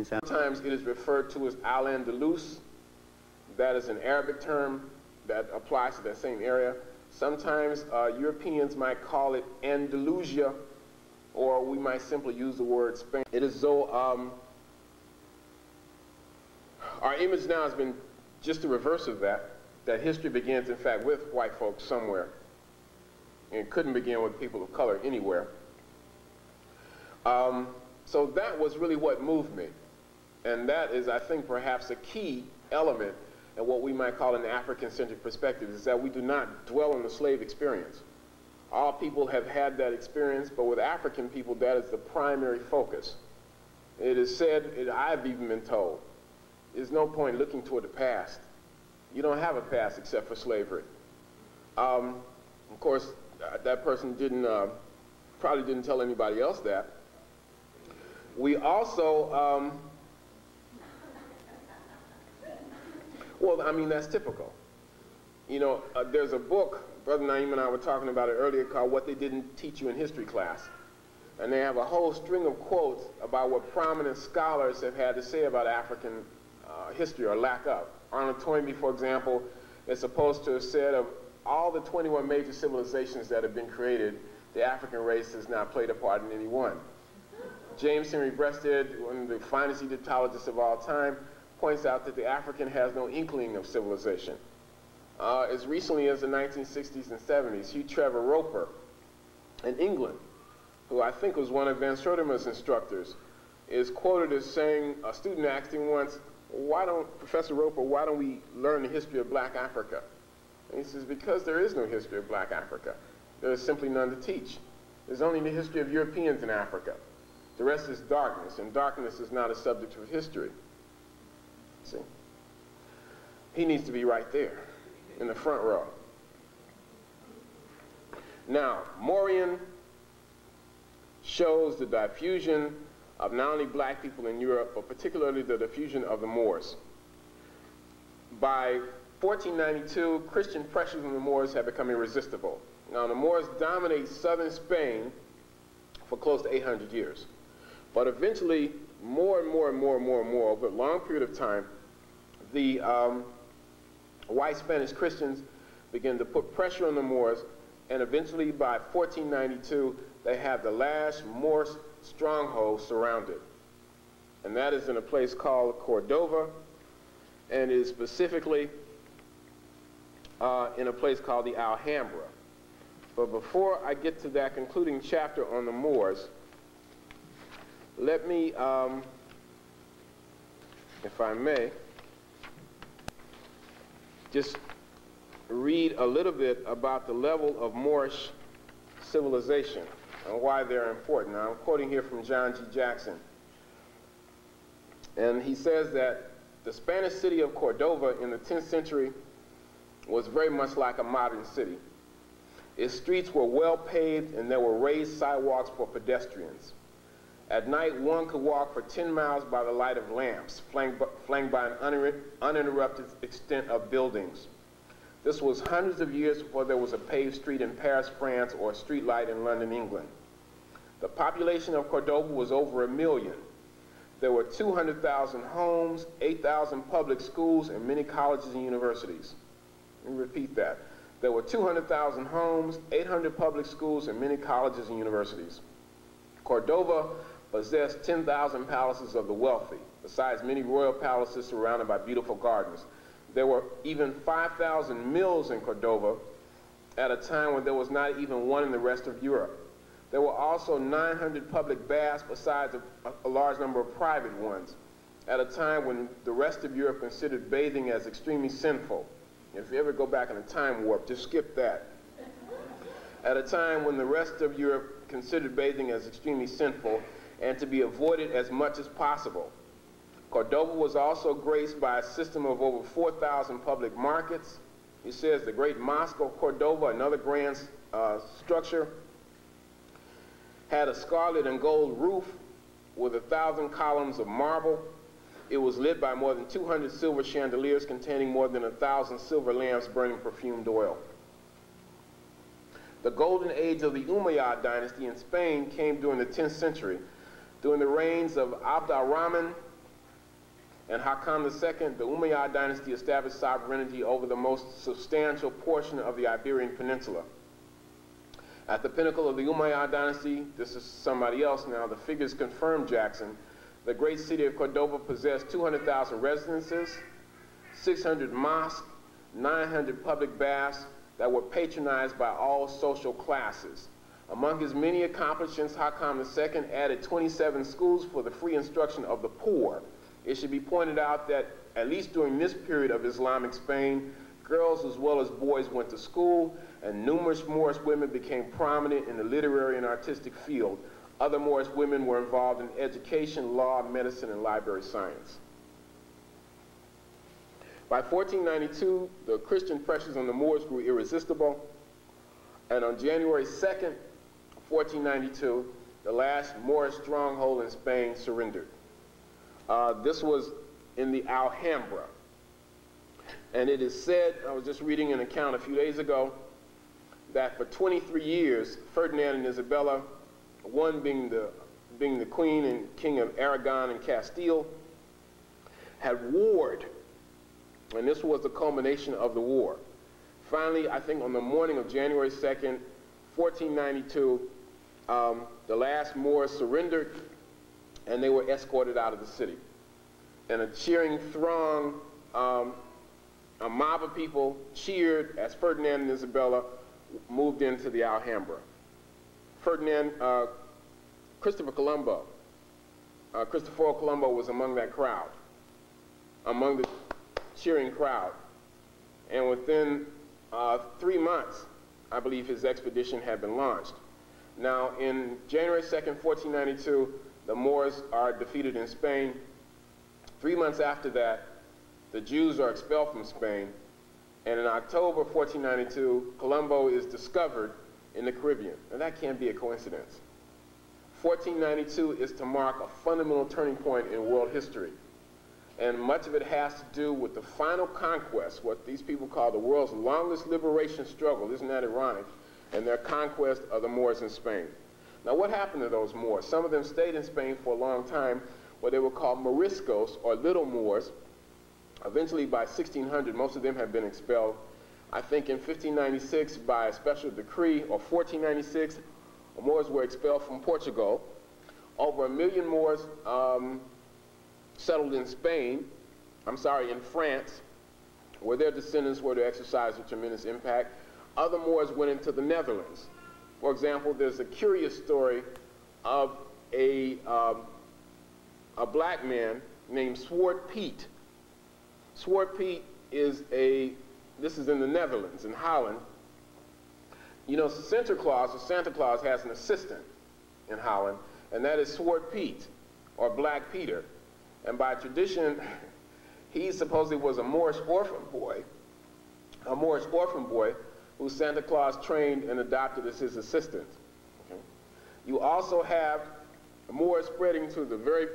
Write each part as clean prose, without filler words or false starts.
Sometimes it is referred to as Al-Andalus. That is an Arabic term that applies to that same area. Sometimes Europeans might call it Andalusia, or we might simply use the word Spain. It is though our image now has been just the reverse of that, that history begins, in fact, with white folks somewhere. And it couldn't begin with people of color anywhere. So that was really what moved me. And that is, I think, perhaps a key element in what we might call an African-centric perspective, is that we do not dwell on the slave experience. All people have had that experience, but with African people, that is the primary focus. It is said, I've even been told, there's no point looking toward the past. You don't have a past except for slavery. Of course, that person probably didn't tell anybody else that. We also, well, I mean, that's typical. You know, there's a book, Brother Naeem and I were talking about it earlier, called What They Didn't Teach You in History Class. And they have a whole string of quotes about what prominent scholars have had to say about African history, or lack of. Arnold Toynbee, for example, is supposed to have said of all the 21 major civilizations that have been created, the African race has not played a part in any one. James Henry Breasted, one of the finest Egyptologists of all time, points out that the African has no inkling of civilization. As recently as the 1960s and 70s, Hugh Trevor Roper in England, who I think was one of Van Schroederman's instructors, is quoted as saying, a student asked him once, Professor Roper, why don't we learn the history of black Africa? And he says, because there is no history of black Africa. There is simply none to teach. There's only the history of Europeans in Africa. The rest is darkness, and darkness is not a subject of history. See? He needs to be right there, in the front row. Now, Moorian shows the diffusion of not only black people in Europe, but particularly the diffusion of the Moors. By 1492, Christian pressures on the Moors have become irresistible. Now, the Moors dominate southern Spain for close to 800 years. But eventually, more and more, over a long period of time, the white Spanish Christians begin to put pressure on the Moors, and eventually by 1492, they have the last Moor stronghold surrounded. And that is in a place called Cordova, and is specifically in a place called the Alhambra. But before I get to that concluding chapter on the Moors, let me, if I may, just read a little bit about the level of Moorish civilization and why they're important. Now, I'm quoting here from John G. Jackson. And he says that the Spanish city of Cordova in the 10th century was very much like a modern city. Its streets were well paved, and there were raised sidewalks for pedestrians. At night, one could walk for 10 miles by the light of lamps, flanked by an uninterrupted extent of buildings. This was hundreds of years before there was a paved street in Paris, France, or a street light in London, England. The population of Cordova was over 1 million. There were 200,000 homes, 8,000 public schools, and many colleges and universities. Let me repeat that. There were 200,000 homes, 800 public schools, and many colleges and universities. Cordova possessed 10,000 palaces of the wealthy, besides many royal palaces surrounded by beautiful gardens. There were even 5,000 mills in Cordova at a time when there was not even one in the rest of Europe. There were also 900 public baths, besides a large number of private ones, at a time when the rest of Europe considered bathing as extremely sinful. If you ever go back in a time warp, just skip that. At a time when the rest of Europe considered bathing as extremely sinful and to be avoided as much as possible. Cordova was also graced by a system of over 4,000 public markets. He says the Great Mosque of Cordova, another grand structure, had a scarlet and gold roof with 1,000 columns of marble. It was lit by more than 200 silver chandeliers containing more than 1,000 silver lamps burning perfumed oil. The golden age of the Umayyad dynasty in Spain came during the 10th century. During the reigns of Abd al-Rahman and Hakam II, the Umayyad dynasty established sovereignty over the most substantial portion of the Iberian Peninsula. At the pinnacle of the Umayyad dynasty, this is somebody else now, the figures confirm Jackson. The great city of Cordoba possessed 200,000 residences, 600 mosques, 900 public baths that were patronized by all social classes. Among his many accomplishments, Hakam II added 27 schools for the free instruction of the poor. It should be pointed out that, at least during this period of Islamic Spain, girls as well as boys went to school, and numerous Moorish women became prominent in the literary and artistic field. Other Moorish women were involved in education, law, medicine, and library science. By 1492, the Christian pressures on the Moors grew irresistible, and on January 2nd, 1492, the last Moorish stronghold in Spain surrendered. This was in the Alhambra. And it is said, I was just reading an account a few days ago, that for 23 years, Ferdinand and Isabella, one being the queen and king of Aragon and Castile, had warred. And this was the culmination of the war. Finally, I think on the morning of January 2nd, 1492, the last Moors surrendered, and they were escorted out of the city. And a cheering throng, a mob of people cheered as Ferdinand and Isabella moved into the Alhambra. Christopher Colombo was among that crowd, among the cheering crowd. And within 3 months, I believe his expedition had been launched. Now, in January 2nd, 1492, the Moors are defeated in Spain. 3 months after that, the Jews are expelled from Spain. And in October 1492, Colombo is discovered in the Caribbean. And that can't be a coincidence. 1492 is to mark a fundamental turning point in world history. And much of it has to do with the final conquest, what these people call the world's longest liberation struggle. Isn't that ironic? And their conquest of the Moors in Spain. Now, what happened to those Moors? Some of them stayed in Spain for a long time, where they were called Moriscos, or Little Moors. Eventually, by 1600, most of them had been expelled. I think in 1596, by a special decree, or 1496, Moors were expelled from Portugal. Over 1 million Moors settled in in France, where their descendants were to exercise a tremendous impact. Other Moors went into the Netherlands. For example, there's a curious story of a black man named Zwart Piet. Zwart Piet is this is in the Netherlands, in Holland. You know, Santa Claus has an assistant in Holland, and that is Zwart Piet, or Black Peter. And by tradition, he supposedly was a Moorish orphan boy who Santa Claus trained and adopted as his assistant. Okay. You also have Moors spreading to the very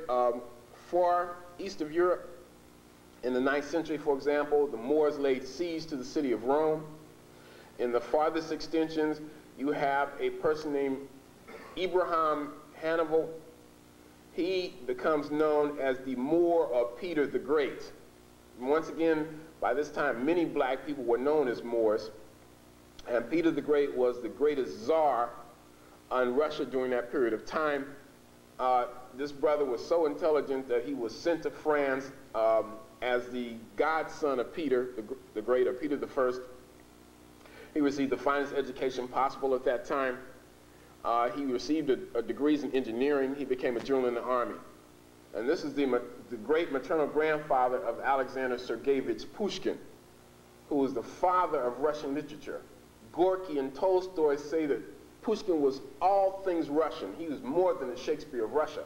far east of Europe. In the 9th century, for example, the Moors laid siege to the city of Rome. In the farthest extensions, you have a person named Ibrahim Hannibal. He becomes known as the Moor of Peter the Great. And once again, by this time, many black people were known as Moors. And Peter the Great was the greatest czar on Russia during that period of time. This brother was so intelligent that he was sent to France as the godson of Peter the Great, or Peter the First. He received the finest education possible at that time. He received a degrees in engineering. He became a general in the army. And this is the great maternal grandfather of Alexander Sergeyevich Pushkin, who was the father of Russian literature. Gorky and Tolstoy say that Pushkin was all things Russian. He was more than the Shakespeare of Russia.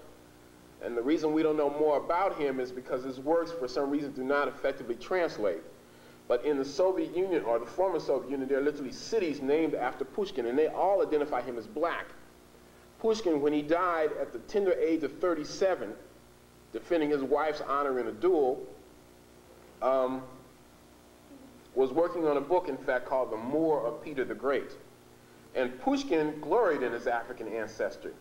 And the reason we don't know more about him is because his works, for some reason, do not effectively translate. But in the Soviet Union, or the former Soviet Union, there are literally cities named after Pushkin, and they all identify him as black. Pushkin, when he died at the tender age of 37, defending his wife's honor in a duel, was working on a book, in fact, called The Moor of Peter the Great. And Pushkin gloried in his African ancestry.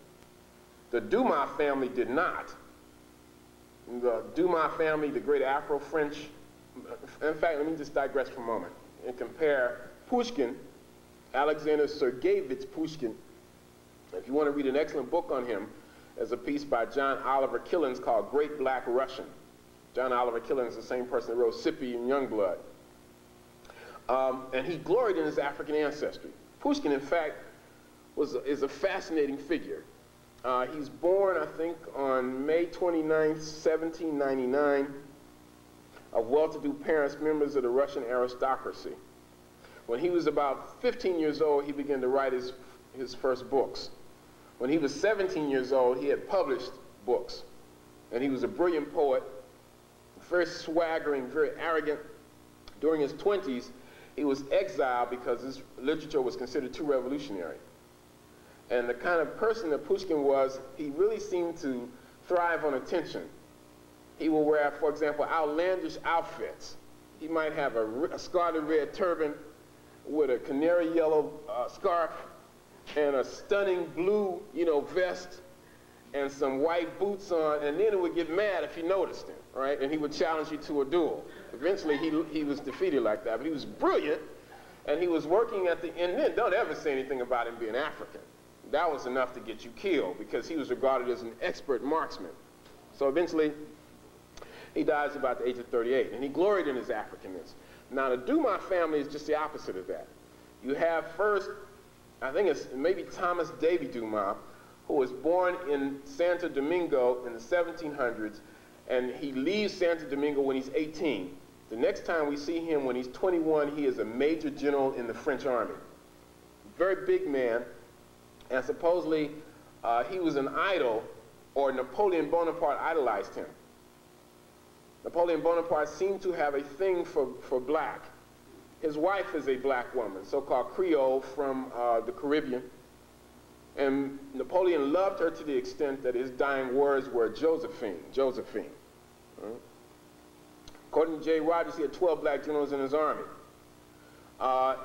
The Dumas family did not. The Dumas family, the great Afro-French, in fact, let me just digress for a moment and compare Pushkin, Alexander Sergeyevich Pushkin. If you want to read an excellent book on him, there's a piece by John Oliver Killens called Great Black Russian. John Oliver Killens is the same person that wrote Sippy and Youngblood. And he gloried in his African ancestry. Pushkin, in fact, is a fascinating figure. He's born, I think, on May 29th, 1799, of well-to-do parents, members of the Russian aristocracy. When he was about 15 years old, he began to write his first books. When he was 17 years old, he had published books. And he was a brilliant poet, very swaggering, very arrogant. During his 20s, he was exiled because his literature was considered too revolutionary. And the kind of person that Pushkin was, he really seemed to thrive on attention. He will wear, for example, outlandish outfits. He might have a scarlet red turban with a canary yellow scarf and a stunning blue, vest and some white boots on, and then he would get mad if you noticed him, right? And he would challenge you to a duel. Eventually, he was defeated like that, but he was brilliant, and he was working at the end. Then don't ever say anything about him being African. That was enough to get you killed because he was regarded as an expert marksman. So eventually, he dies about the age of 38, and he gloried in his Africanness. Now, the Dumas family is just the opposite of that. You have first, I think it's maybe Thomas Davy Dumas, who was born in Santo Domingo in the 1700s, and he leaves Santo Domingo when he's 18. The next time we see him when he's 21, he is a major general in the French army. Very big man, and supposedly he was an idol, or Napoleon Bonaparte idolized him. Napoleon Bonaparte seemed to have a thing for black. His wife is a black woman, so-called Creole from the Caribbean. And Napoleon loved her to the extent that his dying words were Josephine, Josephine. According to J. Rogers, he had 12 black generals in his army.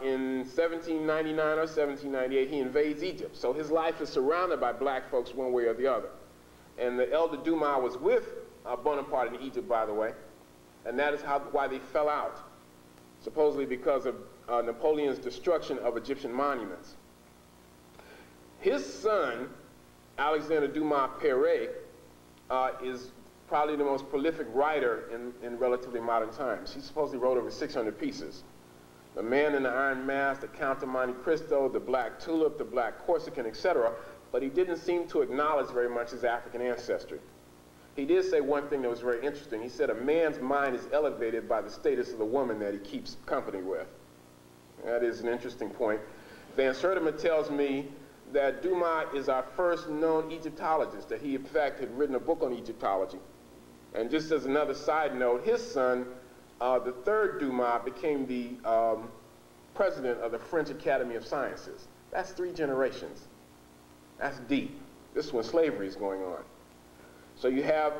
In 1799 or 1798, he invades Egypt. So his life is surrounded by black folks one way or the other. And the elder Dumas was with Bonaparte in Egypt, by the way. And that is why they fell out, supposedly because of Napoleon's destruction of Egyptian monuments. His son, Alexander Dumas Père, is probably the most prolific writer in relatively modern times. He supposedly wrote over 600 pieces. The Man in the Iron Mask, The Count of Monte Cristo, The Black Tulip, The Black Corsican, etc. But he didn't seem to acknowledge very much his African ancestry. He did say one thing that was very interesting. He said a man's mind is elevated by the status of the woman that he keeps company with. That is an interesting point. Van Sertima tells me that Dumas is our first known Egyptologist, that he in fact had written a book on Egyptology. And just as another side note, his son, the third Dumas, became the president of the French Academy of Sciences. That's 3 generations. That's deep. This is when slavery is going on. So you have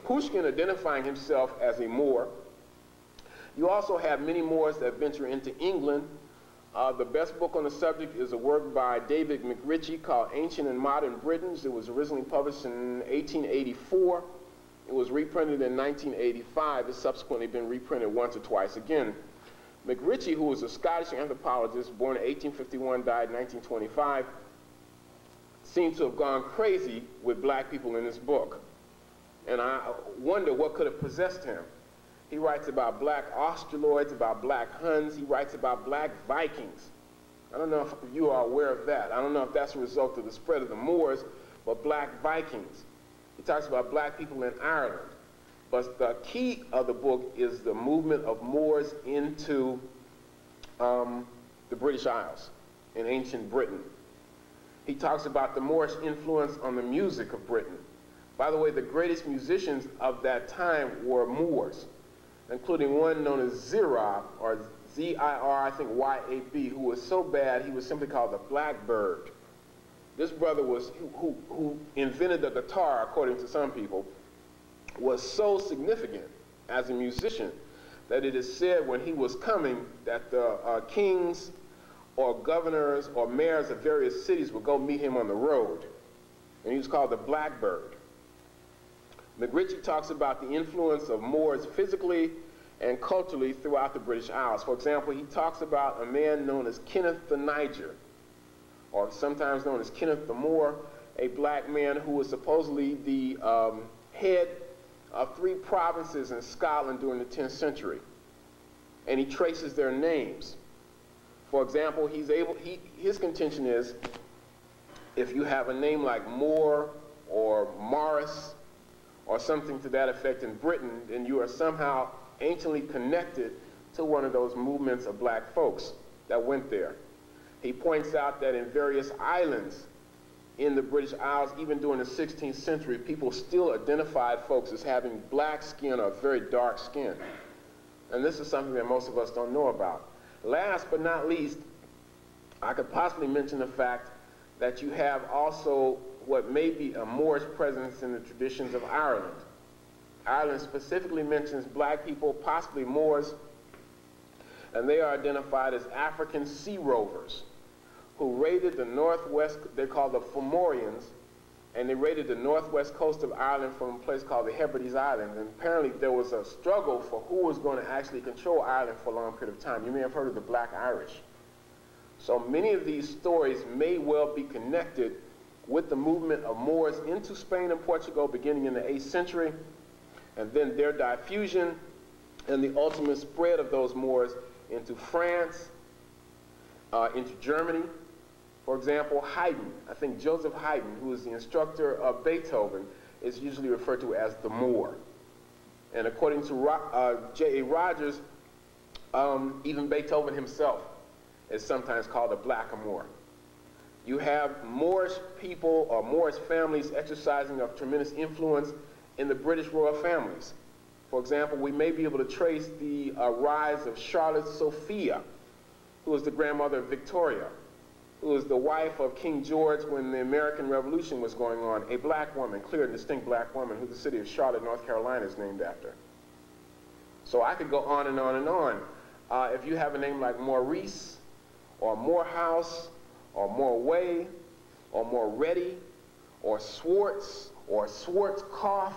Pushkin identifying himself as a Moor. You also have many Moors that venture into England. The best book on the subject is a work by David McRitchie called Ancient and Modern Britons. It was originally published in 1884. It was reprinted in 1985. It's subsequently been reprinted once or twice again. McRitchie, who was a Scottish anthropologist, born in 1851, died in 1925, seems to have gone crazy with black people in this book. And I wonder what could have possessed him. He writes about black Australoids, about black Huns. He writes about black Vikings. I don't know if you are aware of that. I don't know if that's a result of the spread of the Moors, but black Vikings. He talks about black people in Ireland. But the key of the book is the movement of Moors into the British Isles in ancient Britain. He talks about the Moorish influence on the music of Britain. By the way, the greatest musicians of that time were Moors, including one known as Zirab, or Z-I-R, I think Y-A-B, who was so bad he was simply called the Blackbird. This brother was, who invented the guitar, according to some people, was so significant as a musician that it is said when he was coming that the kings or governors or mayors of various cities would go meet him on the road. and he was called the Blackbird. McRitchie talks about the influence of Moors physically and culturally throughout the British Isles. For example, he talks about a man known as Kenneth the Niger, or sometimes known as Kenneth the Moor, a black man who was supposedly the head of 3 provinces in Scotland during the 10th century. And he traces their names. For example, his contention is, if you have a name like Moore or Morris or something to that effect in Britain, then you are somehow anciently connected to one of those movements of black folks that went there. He points out that in various islands in the British Isles, even during the 16th century, people still identified folks as having black skin or very dark skin. And this is something that most of us don't know about. Last but not least, I could possibly mention the fact that you have also what may be a Moorish presence in the traditions of Ireland. Ireland specifically mentions black people, possibly Moors, and they are identified as African sea rovers who raided the northwest, they're called the Fomorians, and they raided the northwest coast of Ireland from a place called the Hebrides Islands. And apparently there was a struggle for who was going to actually control Ireland for a long period of time. You may have heard of the Black Irish. So many of these stories may well be connected with the movement of Moors into Spain and Portugal beginning in the 8th century, and then their diffusion and the ultimate spread of those Moors into France, into Germany. For example, Haydn, I think Joseph Haydn, who is the instructor of Beethoven, is usually referred to as the Moor. And according to J.A. Rogers, even Beethoven himself is sometimes called a blackamoor. You have Moorish people or Moorish families exercising a tremendous influence in the British royal families. For example, we may be able to trace the rise of Charlotte Sophia, who was the grandmother of Victoria, who was the wife of King George when the American Revolution was going on, a black woman, clear and distinct black woman, who the city of Charlotte, North Carolina is named after. So I could go on and on and on. If you have a name like Maurice, or Morehouse, or Morway, or Moretti, or Swartz, or Schwarzkopf,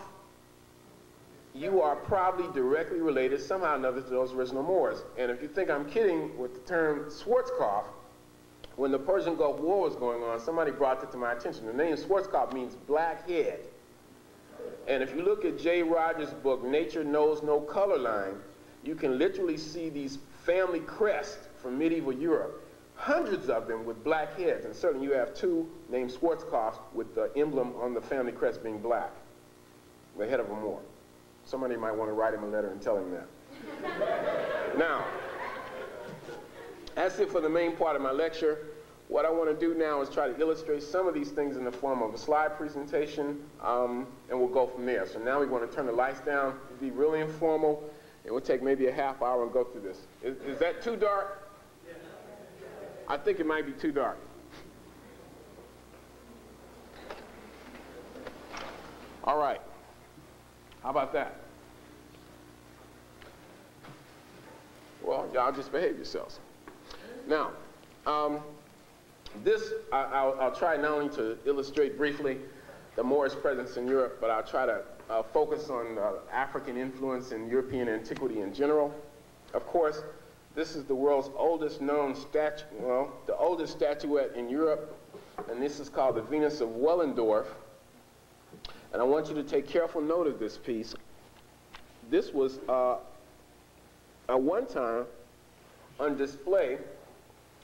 you are probably directly related somehow or another to those original Moors. And if you think I'm kidding with the term Schwarzkopf, when the Persian Gulf War was going on, somebody brought it to my attention. The name Schwarzkopf means black head. And if you look at J. Rogers' book, Nature Knows No Color Line, you can literally see these family crests from medieval Europe, hundreds of them with black heads. And certainly you have 2 named Schwarzkopf with the emblem on the family crest being black, the head of a Moor. Somebody might want to write him a letter and tell him that. Now, that's it for the main part of my lecture. What I want to do now is try to illustrate some of these things in the form of a slide presentation, and we'll go from there. So now we want to turn the lights down, be really informal, and we'll take maybe a half hour and go through this. Is that too dark? I think it might be too dark. All right. How about that? Well, y'all just behave yourselves. Now, I'll try not only to illustrate briefly the Moorish presence in Europe, but I'll try to focus on African influence in European antiquity in general. Of course, this is the world's oldest known statue, well, the oldest statuette in Europe, and this is called the Venus of Willendorf. And I want you to take careful note of this piece. This was at one time on display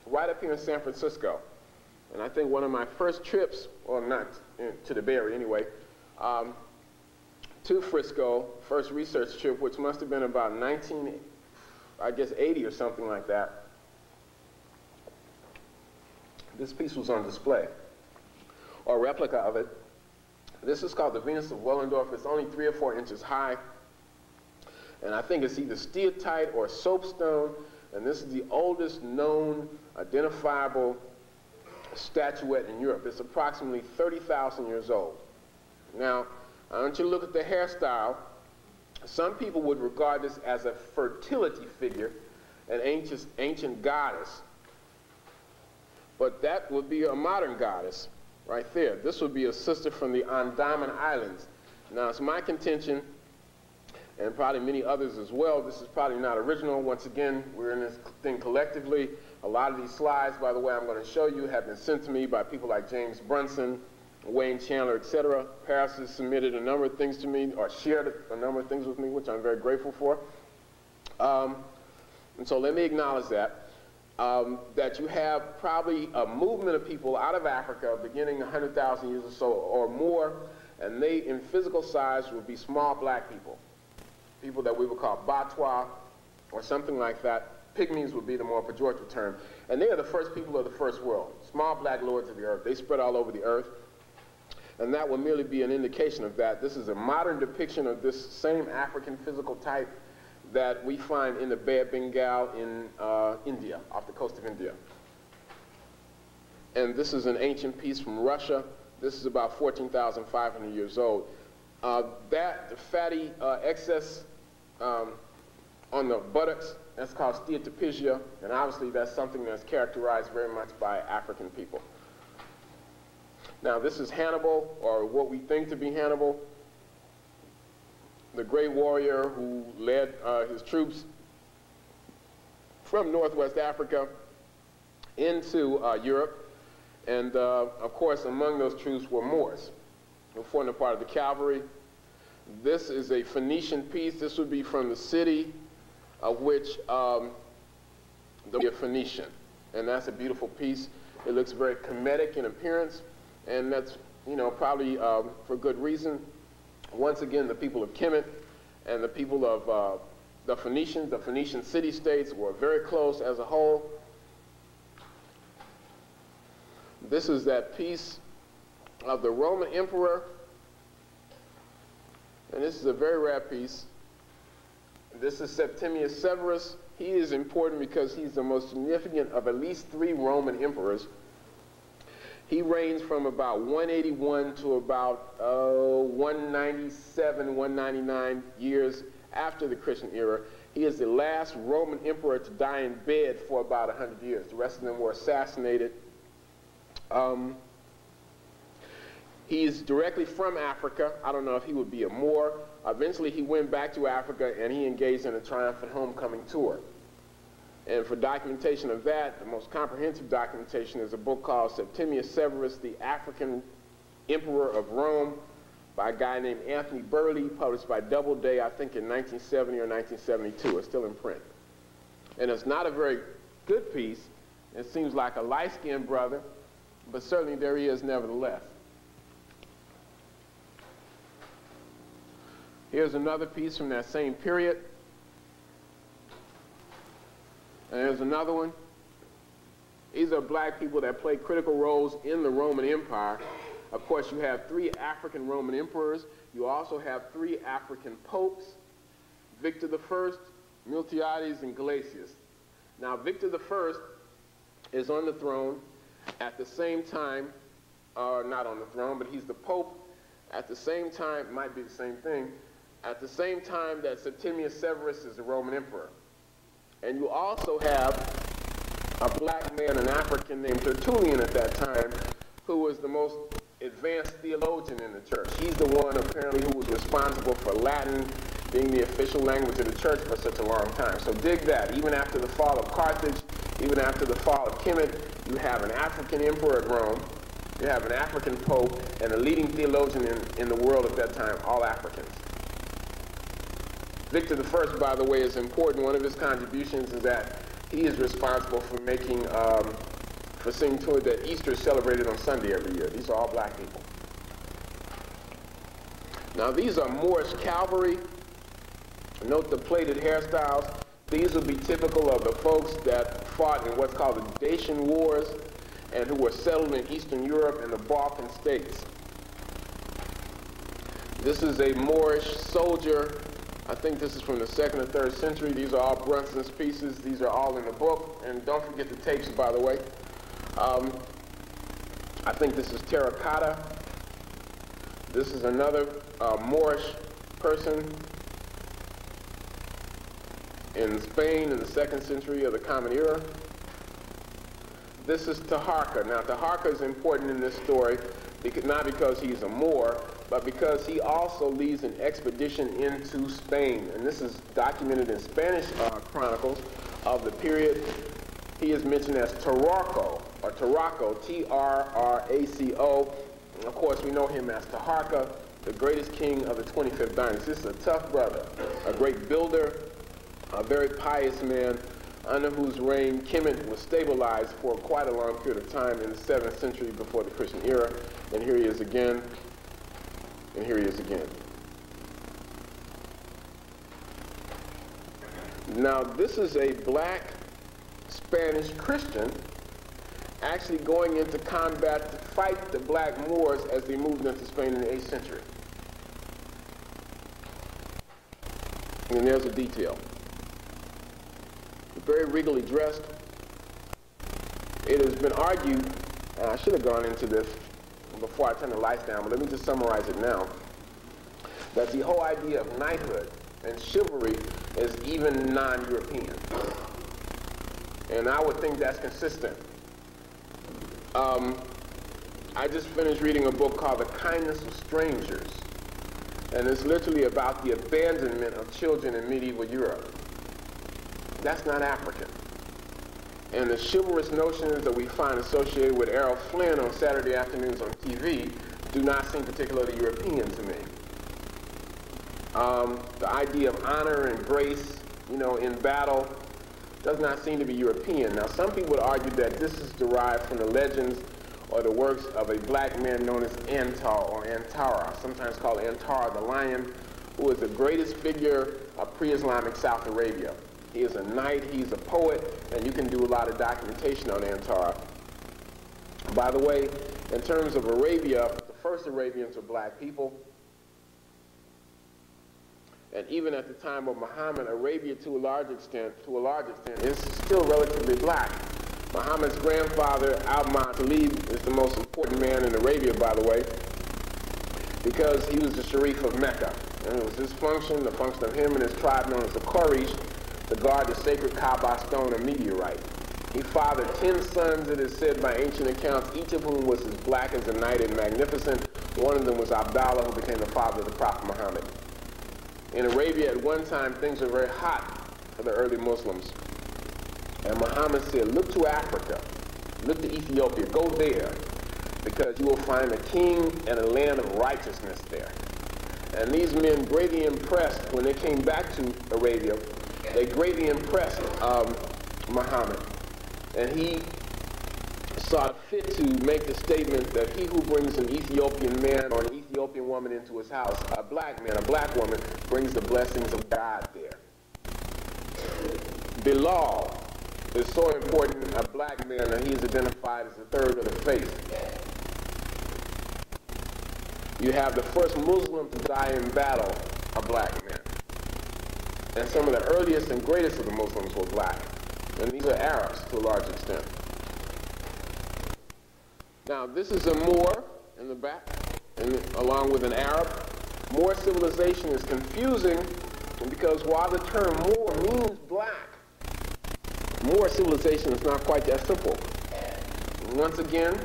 right up here in San Francisco. And I think one of my first trips, or not to the Bay Area anyway, to Frisco, first research trip, which must have been about 80 or something like that. This piece was on display, or a replica of it. This is called the Venus of Willendorf. It's only 3 or 4 inches high. And I think it's either steatite or soapstone. And this is the oldest known identifiable statuette in Europe. It's approximately 30,000 years old. Now, I want you to look at the hairstyle. Some people would regard this as a fertility figure, an ancient goddess. But that would be a modern goddess. right there. This would be a sister from the Andaman Islands. Now, it's my contention, and probably many others as well, this is probably not original. Once again, we're in this thing collectively. A lot of these slides, by the way, I'm going to show you have been sent to me by people like James Brunson, Wayne Chandler, etc. Paris has submitted a number of things to me, or shared a number of things with me, which I'm very grateful for. And so let me acknowledge that. That you have probably a movement of people out of Africa beginning 100,000 years or so or more, and they, in physical size, would be small black people. People that we would call Batwa or something like that. Pygmies would be the more pejorative term. And they are the first people of the first world, small black lords of the earth. They spread all over the earth. And that will merely be an indication of that. This is a modern depiction of this same African physical type that we find in the Bay of Bengal in India, off the coast of India. And this is an ancient piece from Russia. This is about 14,500 years old. The fatty excess on the buttocks, that's called steatopygia, and obviously that's something that's characterized very much by African people. Now, this is Hannibal, or what we think to be Hannibal, the great warrior who led his troops from Northwest Africa into Europe. And of course, among those troops were Moors, who formed a part of the cavalry. This is a Phoenician piece. This would be from the city of which the Phoenician. And that's a beautiful piece. It looks very Kemetic in appearance, and that's, you know, probably for good reason. Once again, the people of Kemet and the people of the Phoenician city-states were very close as a whole. This is that piece of the Roman emperor, and this is a very rare piece. This is Septimius Severus. He is important because he's the most significant of at least 3 Roman emperors. He reigns from about 181 to about 197, 199 years after the Christian era. He is the last Roman emperor to die in bed for about 100 years. The rest of them were assassinated. He is directly from Africa. I don't know if he would be a Moor. Eventually, he went back to Africa, and he engaged in a triumphant homecoming tour. And for documentation of that, the most comprehensive documentation is a book called Septimius Severus, the African Emperor of Rome, by a guy named Anthony Burley, published by Doubleday, I think in 1970 or 1972. It's still in print. And it's not a very good piece. It seems like a light-skinned brother, but certainly there he is nevertheless. Here's another piece from that same period. And there's another one. These are black people that play critical roles in the Roman Empire. Of course, you have 3 African Roman emperors. You also have 3 African popes, Victor I, Miltiades, and Galasius. Now, Victor I is on the throne at the same time, not on the throne, but he's the pope at the same time, might be the same thing, at the same time that Septimius Severus is the Roman emperor. And you also have a black man, an African named Tertullian at that time, who was the most advanced theologian in the church. He's the one apparently who was responsible for Latin being the official language of the church for such a long time. So dig that. Even after the fall of Carthage, even after the fall of Kemet, you have an African emperor at Rome, you have an African pope, and a leading theologian in the world at that time, all Africans. Victor I, by the way, is important. One of his contributions is that he is responsible for making, for seeing to it that Easter is celebrated on Sunday every year. These are all black people. Now, these are Moorish cavalry. Note the plated hairstyles. These will be typical of the folks that fought in what's called the Dacian Wars and who were settled in Eastern Europe and the Balkan states. This is a Moorish soldier. I think this is from the 2nd or 3rd century. These are all Brunson's pieces. These are all in the book. And don't forget the tapes, by the way. I think this is terracotta. This is another Moorish person in Spain in the 2nd century of the Common Era. This is Taharqa. Now, Taharqa is important in this story, not because he's a Moor, but because he also leads an expedition into Spain. And this is documented in Spanish chronicles of the period. He is mentioned as Tarraco, or Tarraco, T-R-R-A-C-O. And of course, we know him as Taharqa, the greatest king of the 25th dynasty. This is a tough brother, a great builder, a very pious man, under whose reign Kemet was stabilized for quite a long period of time in the 7th century before the Christian era. And here he is again, and here he is again. Now, this is a black Spanish Christian actually going into combat to fight the black Moors as they moved into Spain in the 8th century. And there's a detail. Very regally dressed. It has been argued, and I should have gone into this before I turn the lights down, but let me just summarize it now, that the whole idea of knighthood and chivalry is even non-European. And I would think that's consistent. I just finished reading a book called The Kindness of Strangers, and it's literally about the abandonment of children in medieval Europe. That's not African. And the chivalrous notions that we find associated with Errol Flynn on Saturday afternoons on TV do not seem particularly European to me. The idea of honor and grace, in battle does not seem to be European. Now, some people would argue that this is derived from the legends or the works of a black man known as Antar or Antara, sometimes called Antara the Lion, who was the greatest figure of pre-Islamic South Arabia. He is a knight, he's a poet, and you can do a lot of documentation on Antara. By the way, in terms of Arabia, the first Arabians were black people. And even at the time of Muhammad, Arabia to a large extent, is still relatively black. Muhammad's grandfather, Al-Talib, is the most important man in Arabia, by the way, because he was the Sharif of Mecca. And it was his function, the function of him and his tribe known as the Quraysh, to guard the sacred Kaaba stone or meteorite. He fathered 10 sons, it is said by ancient accounts, each of whom was as black as a knight and magnificent. One of them was Abdallah, who became the father of the Prophet Muhammad. In Arabia, at one time, things were very hot for the early Muslims. And Muhammad said, look to Africa, look to Ethiopia, go there, because you will find a king and a land of righteousness there. And these men, greatly impressed, when they came back to Arabia, they greatly impressed Muhammad. And he saw fit to make the statement that he who brings an Ethiopian man or an Ethiopian woman into his house, a black man, a black woman, brings the blessings of God there. Bilal is so important, a black man, that he is identified as the third of the faith. You have the first Muslim to die in battle, a black man. And some of the earliest and greatest of the Muslims were black. And these are Arabs to a large extent. Now, this is a Moor in the back, and along with an Arab. Moor civilization is confusing because while the term Moor means black, Moor civilization is not quite that simple. Once again,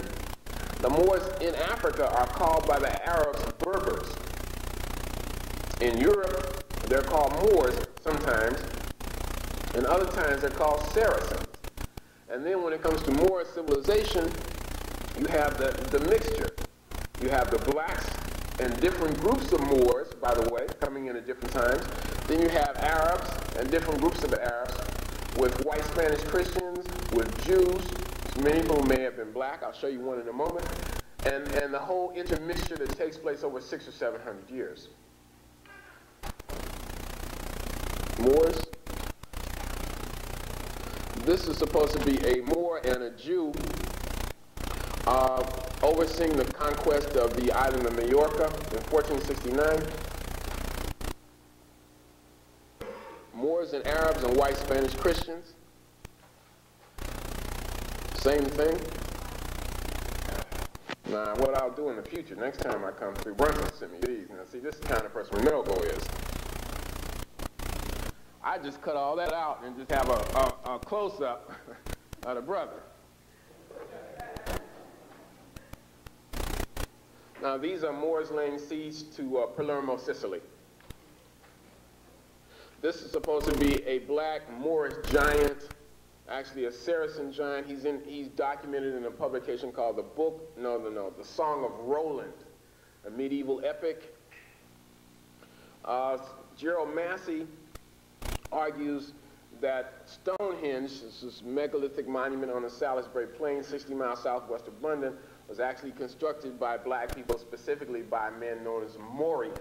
the Moors in Africa are called by the Arabs Berbers. In Europe, they're called Moors sometimes, and other times they're called Saracens. And then when it comes to Moor civilization, you have the mixture. You have the blacks and different groups of Moors, by the way, coming in at different times. Then you have Arabs and different groups of Arabs with white Spanish Christians, with Jews, many of whom may have been black. I'll show you one in a moment. And the whole intermixture that takes place over 600 or 700 years. Moors. This is supposed to be a Moor and a Jew overseeing the conquest of the island of Majorca in 1469. Moors and Arabs and white Spanish Christians. Same thing. Now, what I'll do in the future, next time I come through Brunswick, send me these. Now, see, this is the kind of person Melgo is. I just cut all that out and just have a close-up of the brother. Now these are Moors laying siege to Palermo, Sicily. This is supposed to be a black Moorish giant, actually a Saracen giant. He's documented in a publication called The Song of Roland, a medieval epic. Gerald Massey argues that Stonehenge, this megalithic monument on the Salisbury Plain, 60 miles southwest of London, was actually constructed by black people, specifically by men known as Moorians.